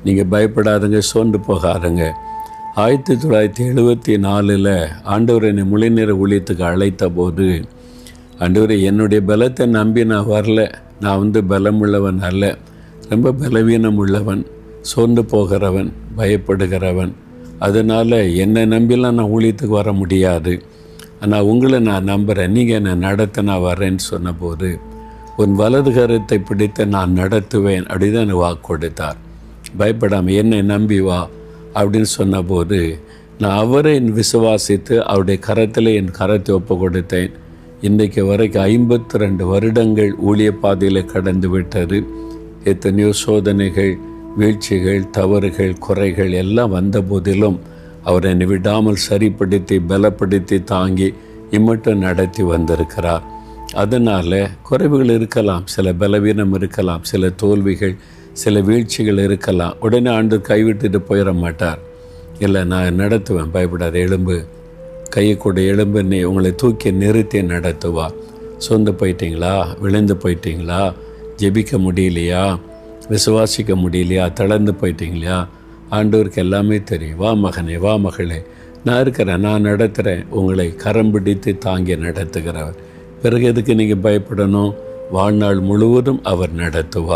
நீங்கள் பயப்படாதுங்க, சோர்ந்து போகாதுங்க. 1974 ஆண்டவர் என்னை முழுநேர ஊழியத்துக்கு அழைத்த போது, ஆண்டவரே என்னுடைய பலத்தை நம்பி நான் வரல. நான் பலமுள்ளவன் அல்ல, ரொம்ப பலவீனம் உள்ளவன், சோர்ந்து போகிறவன், பயப்படுகிறவன். அதனால் என்னை நம்பிலாம் நான் ஊழியத்துக்கு வர முடியாது. ஆனால் உங்களை நான் நம்புகிறேன், நீங்கள் என்னை நடத்த நான் வரேன்னு சொன்னபோது, உன் வலது கரத்தை பிடித்து நான் நடத்துவேன் அப்படின்னு தான் எனக்கு வாக்கு கொடுத்தார். பயப்படாமல் என்னை நம்பி வா அப்படின்னு சொன்னபோது, நான் அவரை விசுவாசித்து அவருடைய கரத்தில் என் கரத்தை ஒப்பு கொடுத்தேன். இன்றைக்கு வரைக்கும் 52 வருடங்கள் ஊழிய பாதையில் கடந்து விட்டது. எத்தனையோ சோதனைகள், வீழ்ச்சிகள், தவறுகள், குறைகள் எல்லாம் வந்த போதிலும் அவர் என்னை விடாமல் சரிப்படுத்தி பலப்படுத்தி தாங்கி இம்மட்டும் நடத்தி வந்திருக்கிறார். அதனால் குறைவுகள் இருக்கலாம், சில பலவீனம் இருக்கலாம், சில தோல்விகள், சில வீழ்ச்சிகள் இருக்கலாம். உடனே ஆண்டவர் கைவிட்டுட்டு போயிட மாட்டார். இல்லை, நான் நடத்துவேன், பயப்படாத, எலும்பு, கையை கூட எலும்பு, நீ உங்களை தூக்கி நிறுத்தி நடத்துவா. சொந்து போயிட்டீங்களா, விழுந்து போயிட்டீங்களா, ஜெபிக்க முடியலையா, விசுவாசிக்க முடியலையா, தளர்ந்து போயிட்டீங்களா, ஆண்டவருக்கு எல்லாமே தெரியும். வா மகனே, வா மகளே, நான் இருக்கிறேன், நான் நடத்துகிறேன், உங்களை கரம் பிடித்து தாங்கி நடத்துகிறவர். பிறகு எதுக்கு நீங்கள் பயப்படணும்? வாழ்நாள் முழுவதும் அவர் நடத்துவார்.